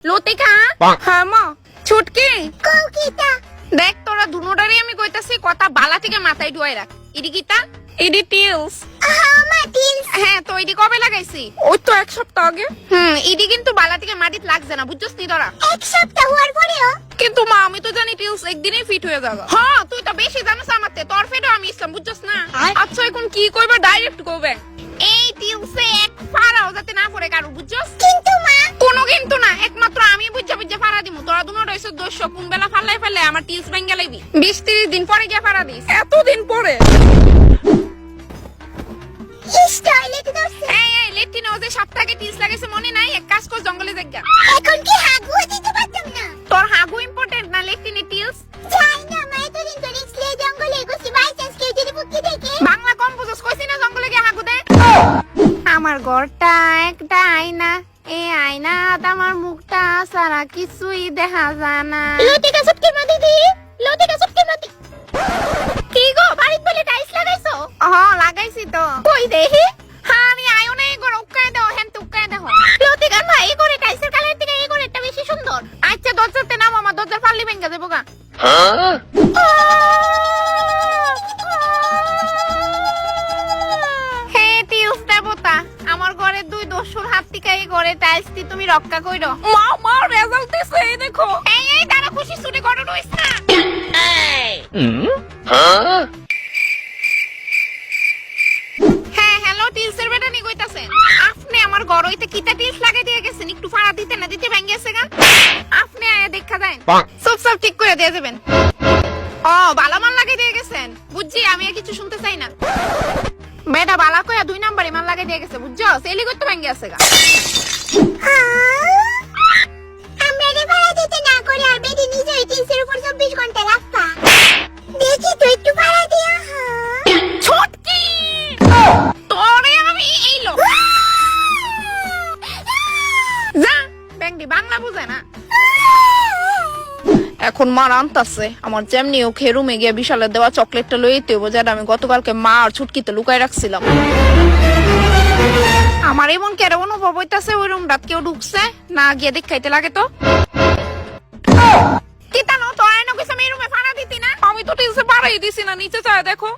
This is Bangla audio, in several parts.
লতিকা হ্যাঁ মা ছুটকি কৌকিতা দেখ তোরা দুনোটারই আমি কইতাছি কথা বালা থেকে মাথায় ডুয়াই রাখ। ইডি কিতা ইডি টিলস হ্যাঁ তো ইডি কবে লাগাইছি? ওই তো এক সপ্তাহ আগে। ইডি কিন্তু বালা থেকে মাটিত লাগছে না বুঝছস নি তোরা? এক সপ্তাহ হওয়ার পরেও কিন্তু মা আমি তো জানি টিলস একদিনেই ফিট হয়ে যাবে। হ্যাঁ তুই তো বেশি জানিস আমাতে, তোর ফেটও আমি ইসলাম বুঝছস না। আচ্ছা এখন কি কইবা ডাইরেক্ট কইবে। এই টিলসে এক ফাড়াও যাতে না পড়ে কারু বুঝছস। কিন্তু মা কোনো কিন্তু না, একমাত্র আমি বুঝা বুঝা ফাড়া দিমু। তোরা দুনো রইছ দোষ কোন বেলা ফাল্লাই ফেলে আমার টিলস ভেঙে লাইবি। 20-30 দিন পরে গিয়া ফাড়া দিস। এতদিন পরে টয়লেটে দরছে এই লেট্রিনে ওদের সপ্তাহে টিলস লাগাইছে মনে নাই? এক কাজ কর জঙ্গলে যাইগা। এখন কি হাগুও দিতে পারতাম না? তোর হাগু ইম্পর্টেন্ট না লেট্রিনে টিলস? যাই না মা, এতদিন করে স্লে জঙ্গলে গেছি, বাই চান্স কেউ যদি বুদ্ধি দেখে। বাংলা কম বুঝছ, কইছি না জঙ্গলে গিয়ে হাগু দে। আমার ঘরটা একটা আয়না, এই আয়না আমার মুখটা সারা কিছুই দেখা যায় না। লতিকা সবকে মা দিদি, লতিকা সবকে মা দিদি। কি গো বাড়িতে বলে টাইলস লাগাইছো? হ্যাঁ লাগাইছি তো। কই দেখি? হ্যাঁ আমি আয়ো না এই ঘরে উক্কায় দাও, হ্যাঁ উক্কায় দাও। লতিকা মা এই করে টাইলসের কালার থেকে এই করেটা বেশি সুন্দর। আচ্ছা দরজাতে নাম, আমার দরজার ফাল্লি ভেঙে দেবো গা। হে টিলস দেবতা, আমার ঘরে দুই দস্যুর হাত থেকে এই ঘরে টাইলস দি তুমি রক্ষা কইরো। মা রেজাল্ট দিছে এই দেখো। এই দাঁড়া, খুশি শুনে ঘরে রইছ না। হ্যাঁ হ্যালো টিলসের বেটা নি কইতাছেন? আপনি আমার ঘর হইতে কিটা টিলস লাগাই দিয়ে গেছেন? একটু ফাড়া দিতে না দিতে ভেঙে গেছে গা। আপনি আয়া দেখা যায় সব ঠিক করে দিয়ে যাবেন। ও বালা মাল লাগাই দিয়ে গেছেন বুঝছি, আমি আর কিছু শুনতে চাই না। বেটা বালা কইয়া 2 নাম্বারে মাল লাগাই দিয়ে গেছে বুঝছো, সেলি করতে ভেঙে গেছে গা। আমরা রে ভাড়া দিতে না করে আর বেডি নিজে টিলসের উপর 24 ঘন্টা রাখবা। দেখি তো একটু ভাড়া দিয়া। ছটকি তোরে আমি এই লো যা ব্যাংডি বাংলা বুঝে না। এখন মা রান্তাছে, আমার যেমনি ও খেরুমে গিয়ে বিশালের দেওয়া চকলেটটা লইতে হইব, যেটা আমি গতকালকে মা আর ছুটকিতে লুকাই রাখছিলাম। আমার এমন কেন অনুভব হইতাছে ওই রুম রাত কেউ ঢুকছে না, গিয়ে দেখাইতে লাগে তো। কি তানো তো আয়না কইছে আমি রুমে ফাড়া দিতি না? আমি তো টিলসে ফাড়াই দিছি না, নিচে চায় দেখো।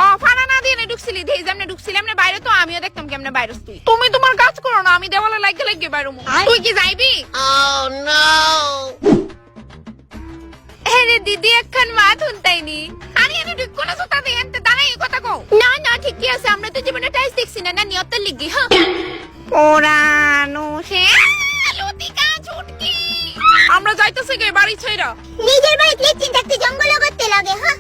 ও ফাড়া না দিয়ে ঢুকছিলি, ধেই যেমনে ঢুকছিলি এমনে বাইরে তো আমিও দেখতাম কেমনে বাইরে তুই। তুমি তোমার কাজ করো না, আমি দেওয়ালে লাগিয়ে লাগিয়ে বাইরে মু। তুই কি যাইবি? Oh no! আরে দিদি এখন মা শুনতাইনি। আরে আমি ঠিক কোন সুতা দিয়ে এনতে দাঁড়াই এই কথা কও। না না ঠিকই আছে, আমরা তো জীবনে টাইলস দেখছি না, না নিয়তের লিগি। হ্যাঁ ওরানো সে লতিকা ছুটকি আমরা যাইতেছি গে বাড়ি ছাইরা। নিজের বাড়িতে লেট্রিন থাকতে জঙ্গলে করতে লাগে। হ্যাঁ